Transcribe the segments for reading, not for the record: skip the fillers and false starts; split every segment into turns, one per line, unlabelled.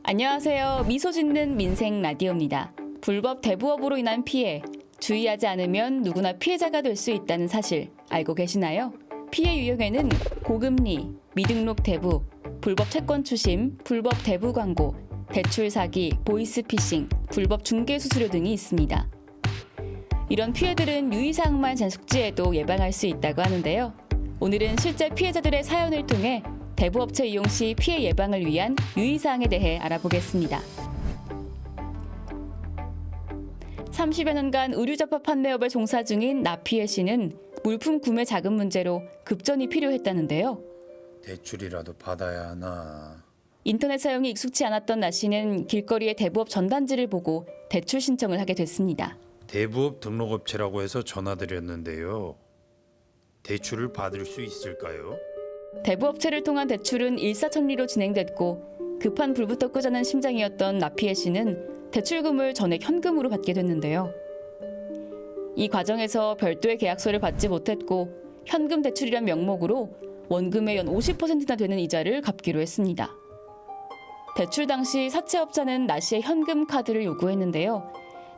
안녕하세요. 미소 짓는 민생 라디오입니다. 불법 대부업으로 인한 피해, 주의하지 않으면 누구나 피해자가 될 수 있다는 사실 알고 계시나요? 피해 유형에는 고금리, 미등록 대부, 불법 채권 추심, 불법 대부 광고, 대출 사기, 보이스피싱, 불법 중개 수수료 등이 있습니다. 이런 피해들은 유의사항만 잘 숙지해도 예방할 수 있다고 하는데요. 오늘은 실제 피해자들의 사연을 통해 대부업체 이용 시 피해 예방을 위한 유의사항에 대해 알아보겠습니다. 30여 년간 의류잡화 판매업에 종사 중인 나피혜 씨는 물품 구매 자금 문제로 급전이 필요했다는데요.
대출이라도 받아야 하나.
인터넷 사용이 익숙치 않았던 나 씨는 길거리에 대부업 전단지를 보고 대출 신청을 하게 됐습니다.
대부업 등록업체라고 해서 전화드렸는데요. 대출을 받을 수 있을까요?
대부업체를 통한 대출은 일사천리로 진행됐고 급한 불부터 끄자는 심장이었던 나피혜 씨는 대출금을 전액 현금으로 받게 됐는데요. 이 과정에서 별도의 계약서를 받지 못했고 현금 대출이란 명목으로 원금의 연 50%나 되는 이자를 갚기로 했습니다. 대출 당시 사채업자는 나 씨의 현금 카드를 요구했는데요.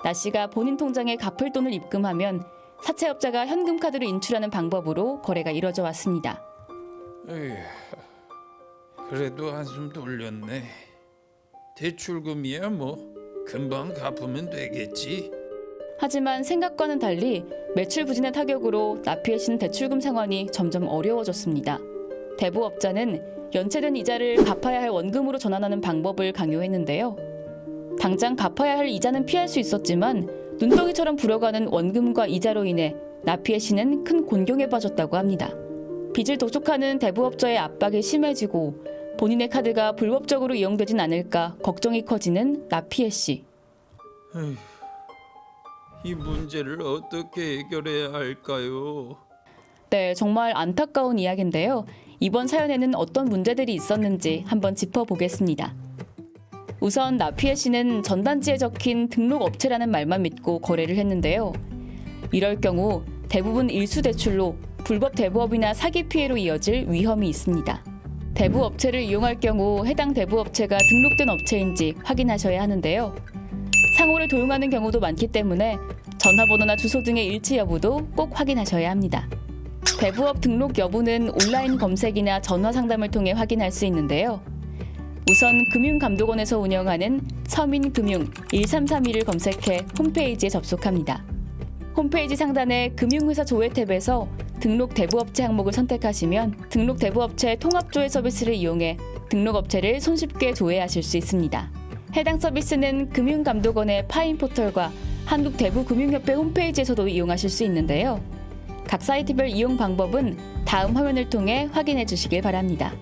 나 씨가 본인 통장에 갚을 돈을 입금하면 사채업자가 현금 카드를 인출하는 방법으로 거래가 이뤄져 왔습니다.
에휴, 그래도 한숨 돌렸네. 대출금이야 뭐 금방 갚으면 되겠지.
하지만 생각과는 달리 매출 부진의 타격으로 나피혜 씨는 대출금 상환이 점점 어려워졌습니다. 대부업자는 연체된 이자를 갚아야 할 원금으로 전환하는 방법을 강요했는데요. 당장 갚아야 할 이자는 피할 수 있었지만 눈덩이처럼 불어가는 원금과 이자로 인해 나피혜 씨는 큰 곤경에 빠졌다고 합니다. 빚을 도촉하는 대부업자의 압박이 심해지고 본인의 카드가 불법적으로 이용되진 않을까 걱정이 커지는 나피혜 씨.
에휴, 이 문제를 어떻게 해결해야 할까요?
네, 정말 안타까운 이야기인데요. 이번 사연에는 어떤 문제들이 있었는지 한번 짚어보겠습니다. 우선 나피혜 씨는 전단지에 적힌 등록업체라는 말만 믿고 거래를 했는데요. 이럴 경우 대부분 일수대출로 불법 대부업이나 사기 피해로 이어질 위험이 있습니다. 대부업체를 이용할 경우 해당 대부업체가 등록된 업체인지 확인하셔야 하는데요. 상호를 도용하는 경우도 많기 때문에 전화번호나 주소 등의 일치 여부도 꼭 확인하셔야 합니다. 대부업 등록 여부는 온라인 검색이나 전화 상담을 통해 확인할 수 있는데요. 우선 금융감독원에서 운영하는 서민금융 1331을 검색해 홈페이지에 접속합니다. 홈페이지 상단의 금융회사 조회 탭에서 등록 대부업체 항목을 선택하시면 등록 대부업체 통합조회 서비스를 이용해 등록업체를 손쉽게 조회하실 수 있습니다. 해당 서비스는 금융감독원의 파인 포털과 한국대부금융협회 홈페이지에서도 이용하실 수 있는데요. 각 사이트별 이용 방법은 다음 화면을 통해 확인해 주시길 바랍니다.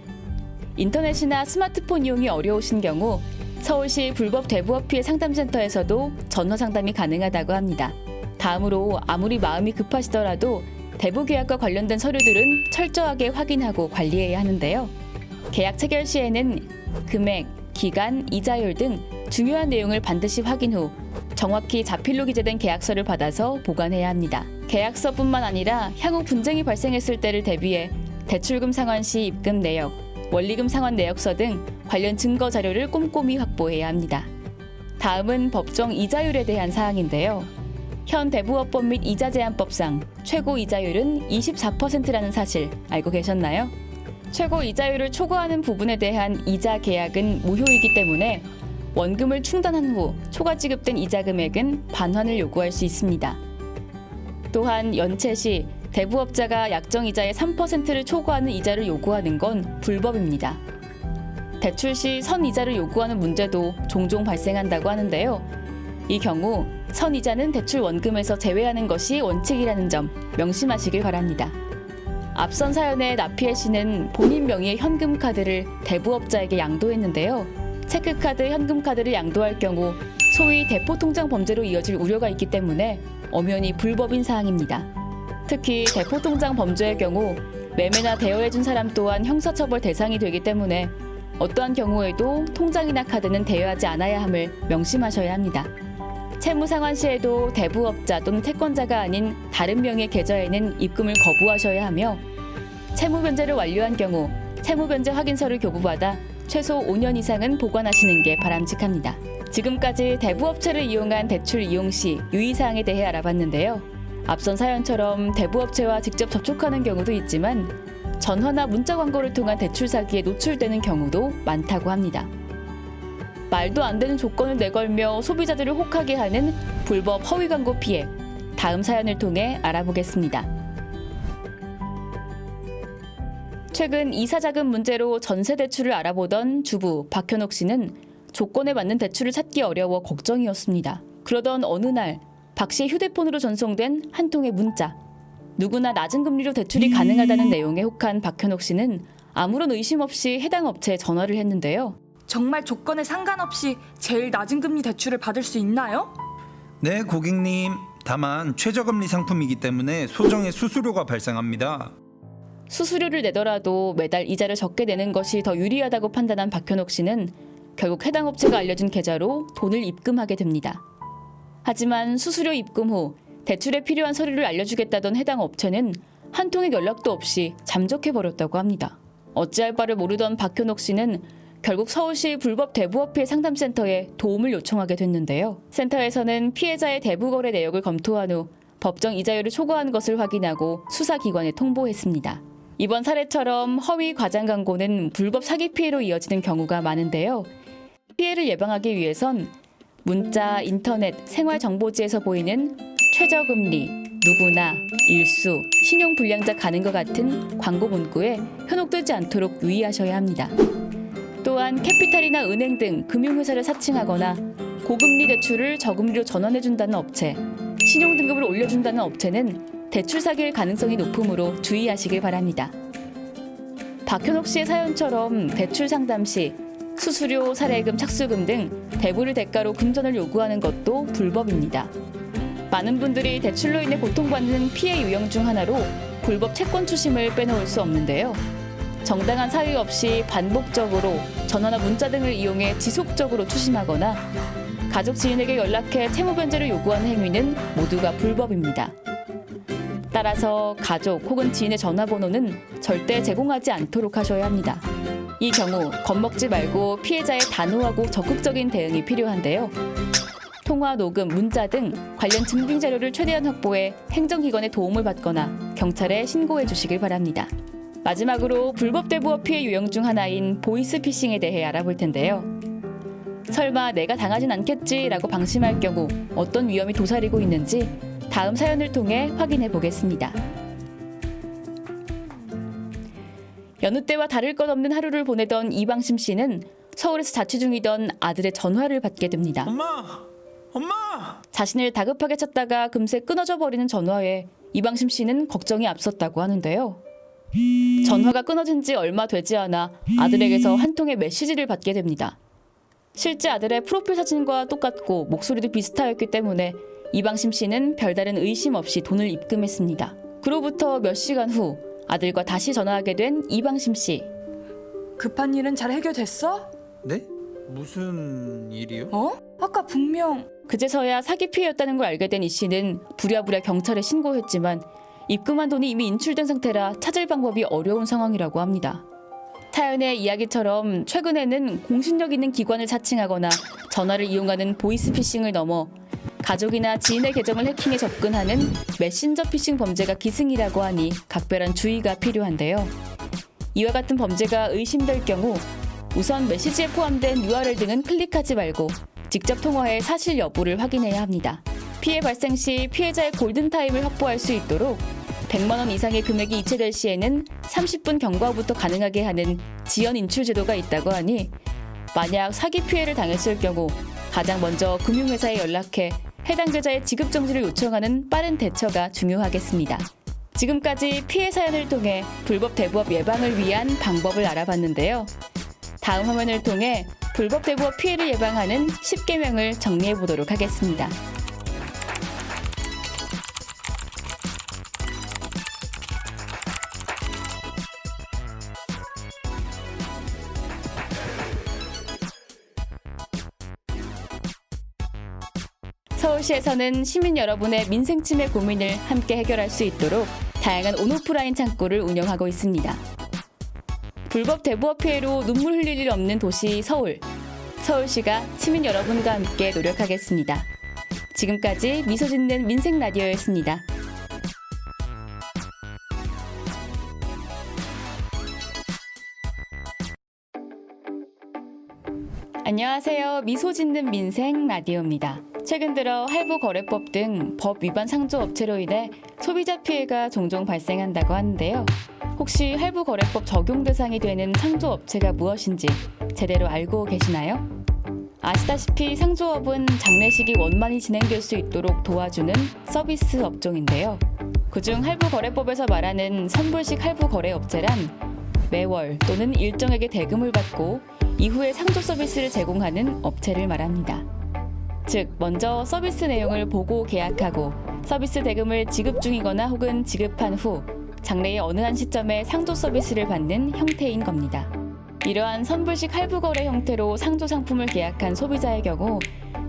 인터넷이나 스마트폰 이용이 어려우신 경우 서울시 불법 대부업 피해 상담센터에서도 전화 상담이 가능하다고 합니다. 다음으로 아무리 마음이 급하시더라도 대부 계약과 관련된 서류들은 철저하게 확인하고 관리해야 하는데요. 계약 체결 시에는 금액, 기간, 이자율 등 중요한 내용을 반드시 확인 후 정확히 자필로 기재된 계약서를 받아서 보관해야 합니다. 계약서뿐만 아니라 향후 분쟁이 발생했을 때를 대비해 대출금 상환 시 입금 내역, 원리금 상환 내역서 등 관련 증거 자료를 꼼꼼히 확보해야 합니다. 다음은 법정 이자율에 대한 사항인데요. 현 대부업법 및 이자제한법상 최고 이자율은 24%라는 사실 알고 계셨나요? 최고 이자율을 초과하는 부분에 대한 이자 계약은 무효이기 때문에 원금을 충당한 후 초과 지급된 이자 금액은 반환을 요구할 수 있습니다. 또한 연체 시 대부업자가 약정 이자의 3%를 초과하는 이자를 요구하는 건 불법입니다. 대출 시 선이자를 요구하는 문제도 종종 발생한다고 하는데요. 이 경우 선이자는 대출 원금에서 제외하는 것이 원칙이라는 점 명심하시길 바랍니다. 앞선 사연의 나피혜 씨는 본인 명의의 현금 카드를 대부업자에게 양도했는데요. 체크카드, 현금카드를 양도할 경우 소위 대포통장 범죄로 이어질 우려가 있기 때문에 엄연히 불법인 사항입니다. 특히 대포통장 범죄의 경우 매매나 대여해준 사람 또한 형사처벌 대상이 되기 때문에 어떠한 경우에도 통장이나 카드는 대여하지 않아야 함을 명심하셔야 합니다. 채무 상환 시에도 대부업자 또는 채권자가 아닌 다른 명의 계좌에는 입금을 거부하셔야 하며 채무 변제를 완료한 경우 채무 변제 확인서를 교부받아 최소 5년 이상은 보관하시는 게 바람직합니다. 지금까지 대부업체를 이용한 대출 이용 시 유의사항에 대해 알아봤는데요. 앞선 사연처럼 대부업체와 직접 접촉하는 경우도 있지만 전화나 문자 광고를 통한 대출 사기에 노출되는 경우도 많다고 합니다. 말도 안 되는 조건을 내걸며 소비자들을 혹하게 하는 불법 허위 광고 피해, 다음 사연을 통해 알아보겠습니다. 최근 이사자금 문제로 전세 대출을 알아보던 주부 박현옥 씨는 조건에 맞는 대출을 찾기 어려워 걱정이었습니다. 그러던 어느 날 박 씨의 휴대폰으로 전송된 한 통의 문자. 누구나 낮은 금리로 대출이 가능하다는 내용에 혹한 박현옥 씨는 아무런 의심 없이 해당 업체에 전화를 했는데요.
정말 조건에 상관없이 제일 낮은 금리 대출을 받을 수 있나요?
네, 고객님. 다만 최저금리 상품이기 때문에 소정의 수수료가 발생합니다.
수수료를 내더라도 매달 이자를 적게 내는 것이 더 유리하다고 판단한 박현옥 씨는 결국 해당 업체가 알려준 계좌로 돈을 입금하게 됩니다. 하지만 수수료 입금 후 대출에 필요한 서류를 알려주겠다던 해당 업체는 한 통의 연락도 없이 잠적해버렸다고 합니다. 어찌할 바를 모르던 박현옥 씨는 결국 서울시 불법 대부업체 상담센터에 도움을 요청하게 됐는데요. 센터에서는 피해자의 대부거래 내역을 검토한 후 법정 이자율을 초과한 것을 확인하고 수사기관에 통보했습니다. 이번 사례처럼 허위 과장 광고는 불법 사기 피해로 이어지는 경우가 많은데요. 피해를 예방하기 위해선 문자, 인터넷, 생활정보지에서 보이는 최저금리, 누구나, 일수, 신용불량자 가능과 같은 광고 문구에 현혹되지 않도록 유의하셔야 합니다. 또한 캐피탈이나 은행 등 금융회사를 사칭하거나 고금리 대출을 저금리로 전환해준다는 업체, 신용등급을 올려준다는 업체는 대출 사기일 가능성이 높으므로 주의하시길 바랍니다. 박현옥 씨의 사연처럼 대출 상담 시 수수료, 사례금, 착수금 등 대부를 대가로 금전을 요구하는 것도 불법입니다. 많은 분들이 대출로 인해 고통받는 피해 유형 중 하나로 불법 채권 추심을 빼놓을 수 없는데요. 정당한 사유 없이 반복적으로 전화나 문자 등을 이용해 지속적으로 추심하거나 가족 지인에게 연락해 채무 변제를 요구하는 행위는 모두가 불법입니다. 따라서 가족 혹은 지인의 전화번호는 절대 제공하지 않도록 하셔야 합니다. 이 경우 겁먹지 말고 피해자의 단호하고 적극적인 대응이 필요한데요. 통화, 녹음, 문자 등 관련 증빙 자료를 최대한 확보해 행정기관의 도움을 받거나 경찰에 신고해 주시길 바랍니다. 마지막으로 불법 대부업 피해 유형 중 하나인 보이스피싱에 대해 알아볼 텐데요. 설마 내가 당하진 않겠지라고 방심할 경우 어떤 위험이 도사리고 있는지 다음 사연을 통해 확인해 보겠습니다. 여느 때와 다를 것 없는 하루를 보내던 이방심 씨는 서울에서 자취 중이던 아들의 전화를 받게 됩니다.
엄마!
자신을 다급하게 찾다가 금세 끊어져 버리는 전화에 이방심 씨는 걱정이 앞섰다고 하는데요. 전화가 끊어진 지 얼마 되지 않아 아들에게서 한 통의 메시지를 받게 됩니다. 실제 아들의 프로필 사진과 똑같고 목소리도 비슷하였기 때문에 이방심 씨는 별다른 의심 없이 돈을 입금했습니다. 그로부터 몇 시간 후 아들과 다시 전화하게 된 이방심 씨.
급한 일은 잘 해결됐어?
네? 무슨 일이요?
아까 분명
그제서야 사기 피해였다는 걸 알게 된 이 씨는 부랴부랴 경찰에 신고했지만 입금한 돈이 이미 인출된 상태라 찾을 방법이 어려운 상황이라고 합니다. 사연의 이야기처럼 최근에는 공신력 있는 기관을 사칭하거나 전화를 이용하는 보이스피싱을 넘어 가족이나 지인의 계정을 해킹해 접근하는 메신저 피싱 범죄가 기승이라고 하니 각별한 주의가 필요한데요. 이와 같은 범죄가 의심될 경우 우선 메시지에 포함된 URL 등은 클릭하지 말고 직접 통화해 사실 여부를 확인해야 합니다. 피해 발생 시 피해자의 골든타임을 확보할 수 있도록 100만 원 이상의 금액이 이체될 시에는 30분 경과 후부터 가능하게 하는 지연 인출 제도가 있다고 하니 만약 사기 피해를 당했을 경우 가장 먼저 금융회사에 연락해 해당 계좌의 지급 정지를 요청하는 빠른 대처가 중요하겠습니다. 지금까지 피해 사연을 통해 불법 대부업 예방을 위한 방법을 알아봤는데요. 다음 화면을 통해 불법 대부업 피해를 예방하는 10계명을 정리해 보도록 하겠습니다. 서울시에서는 시민 여러분의 민생침해 고민을 함께 해결할 수 있도록 다양한 온오프라인 창구를 운영하고 있습니다. 불법 대부업 피해로 눈물 흘릴 일 없는 도시 서울. 서울시가 시민 여러분과 함께 노력하겠습니다. 지금까지 미소 짓는 민생 라디오였습니다. 안녕하세요. 미소 짓는 민생 라디오입니다. 최근 들어 할부거래법 등 법 위반 상조업체로 인해 소비자 피해가 종종 발생한다고 하는데요. 혹시 할부거래법 적용 대상이 되는 상조업체가 무엇인지 제대로 알고 계시나요? 아시다시피 상조업은 장례식이 원만히 진행될 수 있도록 도와주는 서비스 업종인데요. 그중 할부거래법에서 말하는 선불식 할부거래업체란 매월 또는 일정액의 대금을 받고 이후에 상조 서비스를 제공하는 업체를 말합니다. 즉, 먼저 서비스 내용을 보고 계약하고 서비스 대금을 지급 중이거나 혹은 지급한 후 장래의 어느 한 시점에 상조 서비스를 받는 형태인 겁니다. 이러한 선불식 할부거래 형태로 상조 상품을 계약한 소비자의 경우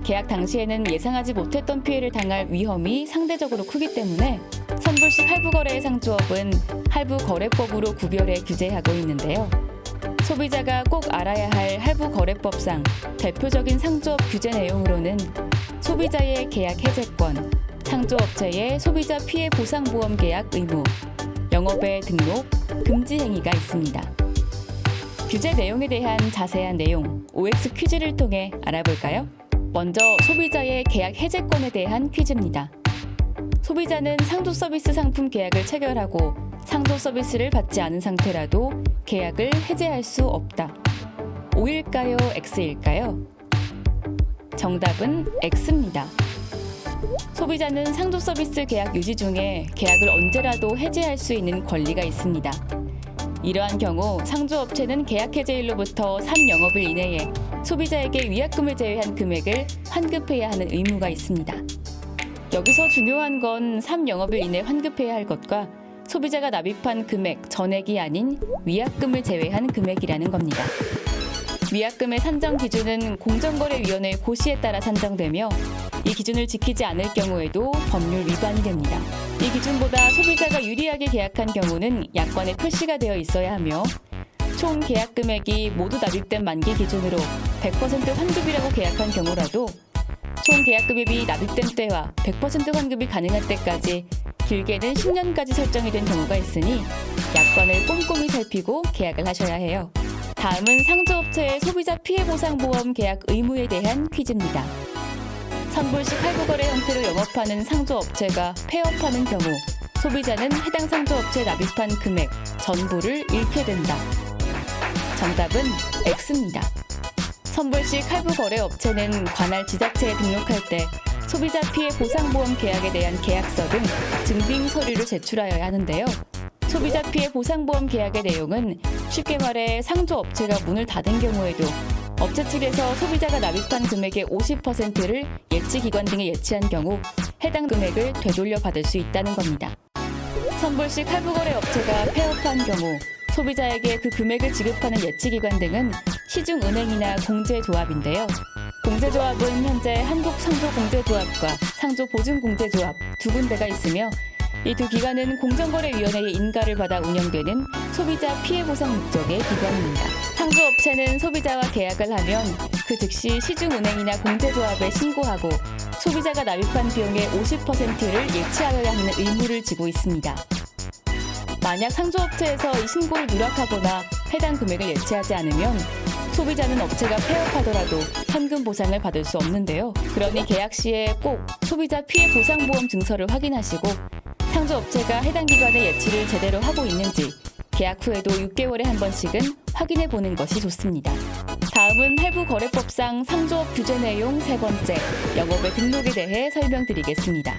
계약 당시에는 예상하지 못했던 피해를 당할 위험이 상대적으로 크기 때문에 선불식 할부거래의 상조업은 할부거래법으로 구별해 규제하고 있는데요. 소비자가 꼭 알아야 할 할부거래법상 대표적인 상조업 규제 내용으로는 소비자의 계약 해제권, 상조업체의 소비자 피해 보상보험 계약 의무, 영업의 등록, 금지 행위가 있습니다. 규제 내용에 대한 자세한 내용, OX 퀴즈를 통해 알아볼까요? 먼저 소비자의 계약 해제권에 대한 퀴즈입니다. 소비자는 상조 서비스 상품 계약을 체결하고 상조 서비스를 받지 않은 상태라도 계약을 해제할 수 없다. O일까요? X일까요? 정답은 X입니다. 소비자는 상조 서비스 계약 유지 중에 계약을 언제라도 해제할 수 있는 권리가 있습니다. 이러한 경우 상조업체는 계약 해제일로부터 3영업일 이내에 소비자에게 위약금을 제외한 금액을 환급해야 하는 의무가 있습니다. 여기서 중요한 건 3영업일 이내 환급해야 할 것과 소비자가 납입한 금액 전액이 아닌 위약금을 제외한 금액이라는 겁니다. 위약금의 산정 기준은 공정거래위원회의 고시에 따라 산정되며 이 기준을 지키지 않을 경우에도 법률 위반이 됩니다. 이 기준보다 소비자가 유리하게 계약한 경우는 약관에 표시가 되어 있어야 하며 총 계약 금액이 모두 납입된 만기 기준으로 100% 환급이라고 계약한 경우라도 총 계약 금액이 납입된 때와 100% 환급이 가능한 때까지 길게는 10년까지 설정이 된 경우가 있으니 약관을 꼼꼼히 살피고 계약을 하셔야 해요. 다음은 상조업체의 소비자 피해보상보험 계약 의무에 대한 퀴즈입니다. 선불식 할부거래 형태로 영업하는 상조업체가 폐업하는 경우 소비자는 해당 상조업체에 납입한 금액 전부를 잃게 된다. 정답은 X입니다. 선불식 할부거래 업체는 관할 지자체에 등록할 때 소비자 피해 보상보험 계약에 대한 계약서 등 증빙 서류를 제출하여야 하는데요. 소비자 피해 보상보험 계약의 내용은 쉽게 말해 상조업체가 문을 닫은 경우에도 업체 측에서 소비자가 납입한 금액의 50%를 예치기관 등에 예치한 경우 해당 금액을 되돌려 받을 수 있다는 겁니다. 선불식 할부거래 업체가 폐업한 경우 소비자에게 그 금액을 지급하는 예치기관 등은 시중은행이나 공제조합인데요. 공제조합은 현재 한국상조공제조합과 상조보증공제조합 두 군데가 있으며 이 두 기관은 공정거래위원회의 인가를 받아 운영되는 소비자 피해보상 목적의 기관입니다. 상조업체는 소비자와 계약을 하면 그 즉시 시중은행이나 공제조합에 신고하고 소비자가 납입한 비용의 50%를 예치하여야 하는 의무를 지고 있습니다. 만약 상조업체에서 이 신고를 누락하거나 해당 금액을 예치하지 않으면 소비자는 업체가 폐업하더라도 현금 보상을 받을 수 없는데요. 그러니 계약 시에 꼭 소비자 피해 보상보험 증서를 확인하시고 상조업체가 해당 기관의 예치를 제대로 하고 있는지 계약 후에도 6개월에 한 번씩은 확인해 보는 것이 좋습니다. 다음은 할부거래법상 상조업 규제 내용 세 번째, 영업의 등록에 대해 설명드리겠습니다.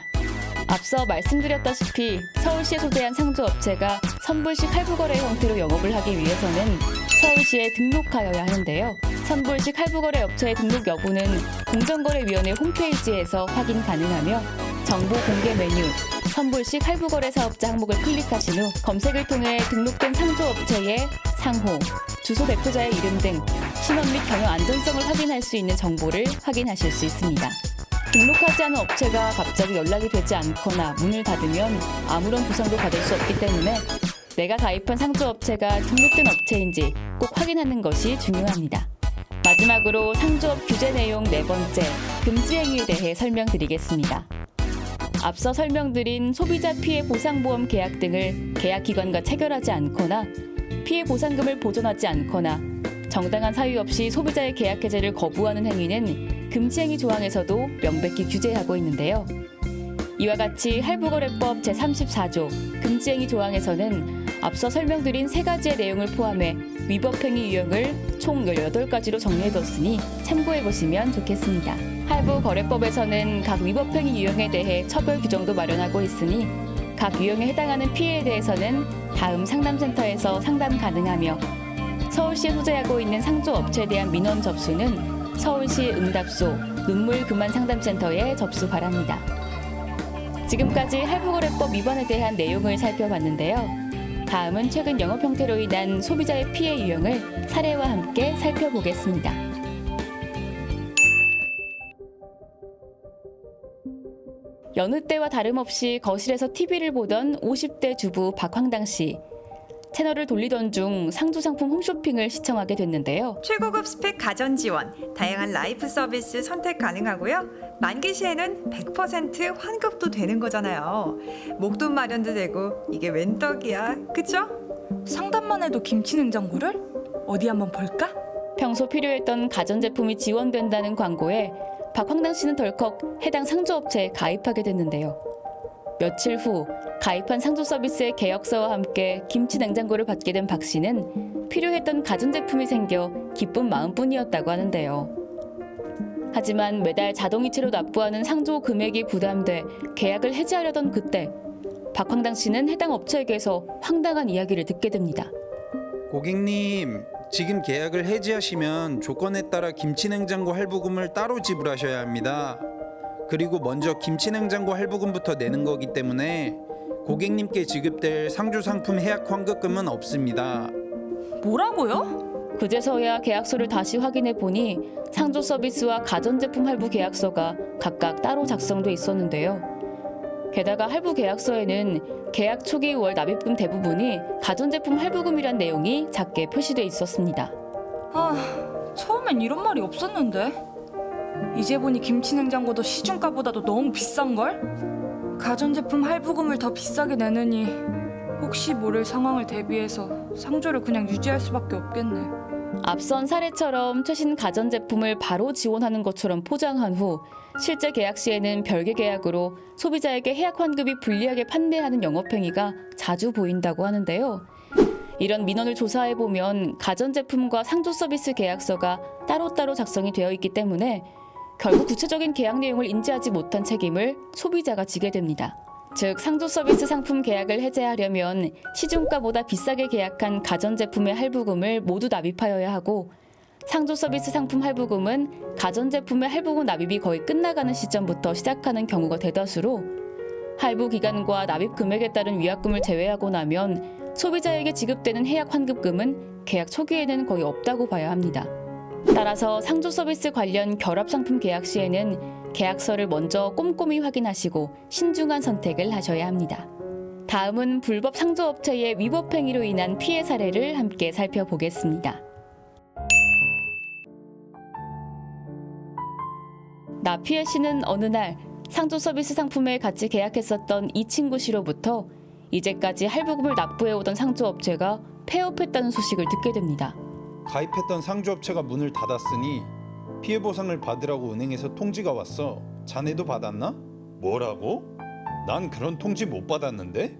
앞서 말씀드렸다시피 서울시에 소재한 상조업체가 선불식 할부거래 형태로 영업을 하기 위해서는 서울시에 등록하여야 하는데요. 선불식 할부거래 업체의 등록 여부는 공정거래위원회 홈페이지에서 확인 가능하며 정보 공개 메뉴, 선불식 할부거래 사업자 항목을 클릭하신 후 검색을 통해 등록된 상조업체의 상호, 주소 대표자의 이름 등 신원 및 경영 안전성을 확인할 수 있는 정보를 확인하실 수 있습니다. 등록하지 않은 업체가 갑자기 연락이 되지 않거나 문을 닫으면 아무런 보상도 받을 수 없기 때문에 내가 가입한 상조업체가 등록된 업체인지 꼭 확인하는 것이 중요합니다. 마지막으로 상조업 규제 내용 네 번째, 금지 행위에 대해 설명드리겠습니다. 앞서 설명드린 소비자 피해 보상보험 계약 등을 계약기관과 체결하지 않거나 피해 보상금을 보존하지 않거나 정당한 사유 없이 소비자의 계약 해제를 거부하는 행위는 금지 행위 조항에서도 명백히 규제하고 있는데요. 이와 같이 할부거래법 제34조 금지 행위 조항에서는 앞서 설명드린 세 가지의 내용을 포함해 위법 행위 유형을 총 18가지로 정리해뒀으니 참고해보시면 좋겠습니다. 할부거래법에서는 각 위법 행위 유형에 대해 처벌 규정도 마련하고 있으니 각 유형에 해당하는 피해에 대해서는 다음 상담센터에서 상담 가능하며 서울시에 소재하고 있는 상조업체에 대한 민원 접수는 서울시 응답소 눈물 그만 상담센터에 접수 바랍니다. 지금까지 할부거래법 위반에 대한 내용을 살펴봤는데요. 다음은 최근 영업 형태로 인한 소비자의 피해 유형을 사례와 함께 살펴보겠습니다. 여느 때와 다름없이 거실에서 TV를 보던 50대 주부 박황당 씨. 채널을 돌리던 중 상조상품 홈쇼핑을 시청하게 됐는데요.
최고급 스펙 가전 지원, 다양한 라이프 서비스 선택 가능하고요. 만기 시에는 100% 환급도 되는 거잖아요. 목돈 마련도 되고 이게 웬 떡이야, 그쵸?
상담만 해도 김치 냉장고를? 어디 한번 볼까?
평소 필요했던 가전제품이 지원된다는 광고에 박황당 씨는 덜컥 해당 상조업체에 가입하게 됐는데요. 며칠 후 가입한 상조 서비스의 계약서와 함께 김치 냉장고를 받게 된 박 씨는 필요했던 가전제품이 생겨 기쁜 마음뿐이었다고 하는데요. 하지만 매달 자동이체로 납부하는 상조 금액이 부담돼 계약을 해지하려던 그때 박황당 씨는 해당 업체에게서 황당한 이야기를 듣게 됩니다.
고객님, 지금 계약을 해지하시면 조건에 따라 김치냉장고 할부금을 따로 지불하셔야 합니다. 그리고 먼저 김치냉장고 할부금부터 내는 거기 때문에 고객님께 지급될 상조상품 해약 환급금은 없습니다.
뭐라고요?
그제서야 계약서를 다시 확인해 보니 상조 서비스와 가전제품 할부 계약서가 각각 따로 작성돼 있었는데요. 게다가 할부 계약서에는 계약 초기 월 납입금 대부분이 가전제품 할부금이란 내용이 작게 표시돼 있었습니다.
처음엔 이런 말이 없었는데. 이제 보니 김치 냉장고도 시중가보다도 너무 비싼걸? 가전제품 할부금을 더 비싸게 내느니 혹시 모를 상황을 대비해서 상조를 그냥 유지할 수밖에 없겠네.
앞선 사례처럼 최신 가전제품을 바로 지원하는 것처럼 포장한 후 실제 계약 시에는 별개 계약으로 소비자에게 해약 환급이 불리하게 판매하는 영업행위가 자주 보인다고 하는데요. 이런 민원을 조사해보면 가전제품과 상조 서비스 계약서가 따로따로 작성이 되어 있기 때문에 결국 구체적인 계약 내용을 인지하지 못한 책임을 소비자가 지게 됩니다. 즉 상조 서비스 상품 계약을 해제하려면 시중가보다 비싸게 계약한 가전제품의 할부금을 모두 납입하여야 하고 상조 서비스 상품 할부금은 가전제품의 할부금 납입이 거의 끝나가는 시점부터 시작하는 경우가 대다수로 할부 기간과 납입 금액에 따른 위약금을 제외하고 나면 소비자에게 지급되는 해약 환급금은 계약 초기에는 거의 없다고 봐야 합니다. 따라서 상조 서비스 관련 결합 상품 계약 시에는 계약서를 먼저 꼼꼼히 확인하시고 신중한 선택을 하셔야 합니다. 다음은 불법 상조업체의 위법 행위로 인한 피해 사례를 함께 살펴보겠습니다. 나피혜 씨는 어느 날 상조 서비스 상품에 같이 계약했었던 이 친구 씨로부터 이제까지 할부금을 납부해오던 상조업체가 폐업했다는 소식을 듣게 됩니다.
가입했던 상조업체가 문을 닫았으니 피해 보상을 받으라고 은행에서 통지가 왔어. 자네도 받았나? 뭐라고? 난 그런 통지 못 받았는데?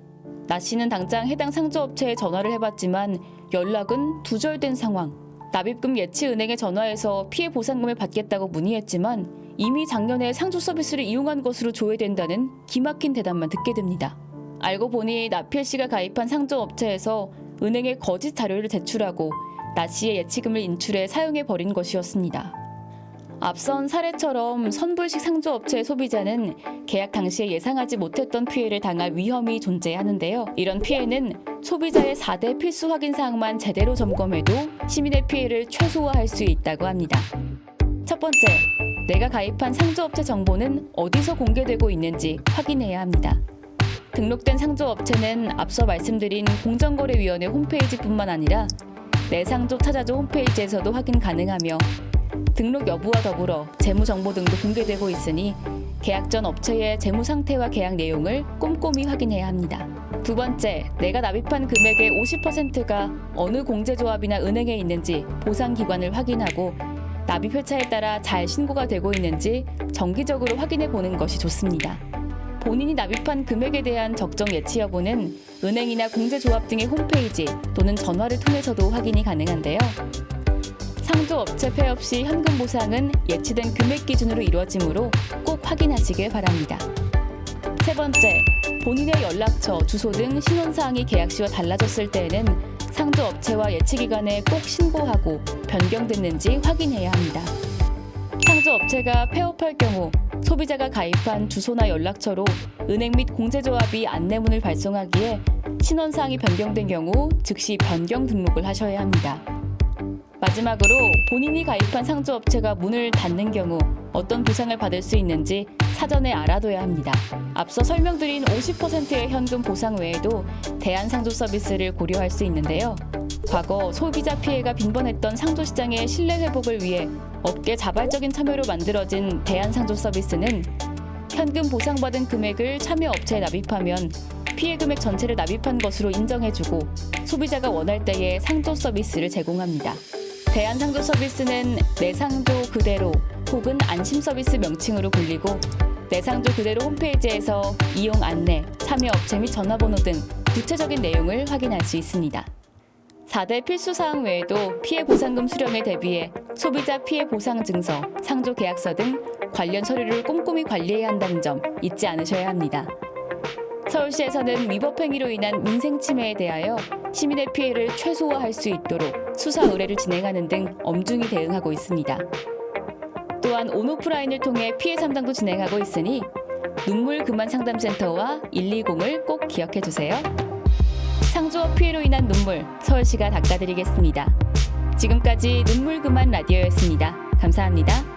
나 씨는 당장 해당 상조업체에 전화를 해봤지만 연락은 두절된 상황. 납입금 예치 은행에 전화해서 피해 보상금을 받겠다고 문의했지만 이미 작년에 상조 서비스를 이용한 것으로 조회된다는 기막힌 대답만 듣게 됩니다. 알고 보니 나피혜 씨가 가입한 상조업체에서 은행에 거짓 자료를 제출하고 나 씨의 예치금을 인출해 사용해버린 것이었습니다. 앞선 사례처럼 선불식 상조업체의 소비자는 계약 당시에 예상하지 못했던 피해를 당할 위험이 존재하는데요. 이런 피해는 소비자의 4대 필수 확인 사항만 제대로 점검해도 시민의 피해를 최소화할 수 있다고 합니다. 첫 번째, 내가 가입한 상조업체 정보는 어디서 공개되고 있는지 확인해야 합니다. 등록된 상조업체는 앞서 말씀드린 공정거래위원회 홈페이지뿐만 아니라 내상조 찾아줘 홈페이지에서도 확인 가능하며 등록 여부와 더불어 재무 정보 등도 공개되고 있으니 계약 전 업체의 재무 상태와 계약 내용을 꼼꼼히 확인해야 합니다. 두 번째, 내가 납입한 금액의 50%가 어느 공제조합이나 은행에 있는지 보상기관을 확인하고 납입 회차에 따라 잘 신고가 되고 있는지 정기적으로 확인해 보는 것이 좋습니다. 본인이 납입한 금액에 대한 적정 예치 여부는 은행이나 공제조합 등의 홈페이지 또는 전화를 통해서도 확인이 가능한데요. 상조업체 폐업 시 현금 보상은 예치된 금액 기준으로 이루어지므로 꼭 확인하시길 바랍니다. 세 번째, 본인의 연락처, 주소 등 신원사항이 계약 시와 달라졌을 때에는 상조업체와 예치기관에 꼭 신고하고 변경됐는지 확인해야 합니다. 상조업체가 폐업할 경우 소비자가 가입한 주소나 연락처로 은행 및 공제조합이 안내문을 발송하기에 신원사항이 변경된 경우 즉시 변경 등록을 하셔야 합니다. 마지막으로 본인이 가입한 상조업체가 문을 닫는 경우 어떤 보상을 받을 수 있는지 사전에 알아둬야 합니다. 앞서 설명드린 50%의 현금 보상 외에도 대안상조 서비스를 고려할 수 있는데요. 과거 소비자 피해가 빈번했던 상조시장의 신뢰 회복을 위해 업계 자발적인 참여로 만들어진 대안상조 서비스는 현금 보상받은 금액을 참여업체에 납입하면 피해 금액 전체를 납입한 것으로 인정해주고 소비자가 원할 때에 상조 서비스를 제공합니다. 대안상조 서비스는 내상조 그대로 혹은 안심서비스 명칭으로 불리고 내상조 그대로 홈페이지에서 이용 안내, 참여업체 및 전화번호 등 구체적인 내용을 확인할 수 있습니다. 4대 필수사항 외에도 피해보상금 수령에 대비해 소비자 피해보상증서, 상조계약서 등 관련 서류를 꼼꼼히 관리해야 한다는 점 잊지 않으셔야 합니다. 서울시에서는 위법 행위로 인한 민생 침해에 대하여 시민의 피해를 최소화할 수 있도록 수사 의뢰를 진행하는 등 엄중히 대응하고 있습니다. 또한 온오프라인을 통해 피해 상담도 진행하고 있으니 눈물 그만 상담센터와 120을 꼭 기억해 주세요. 상조업 피해로 인한 눈물, 서울시가 닦아드리겠습니다. 지금까지 눈물 그만 라디오였습니다. 감사합니다.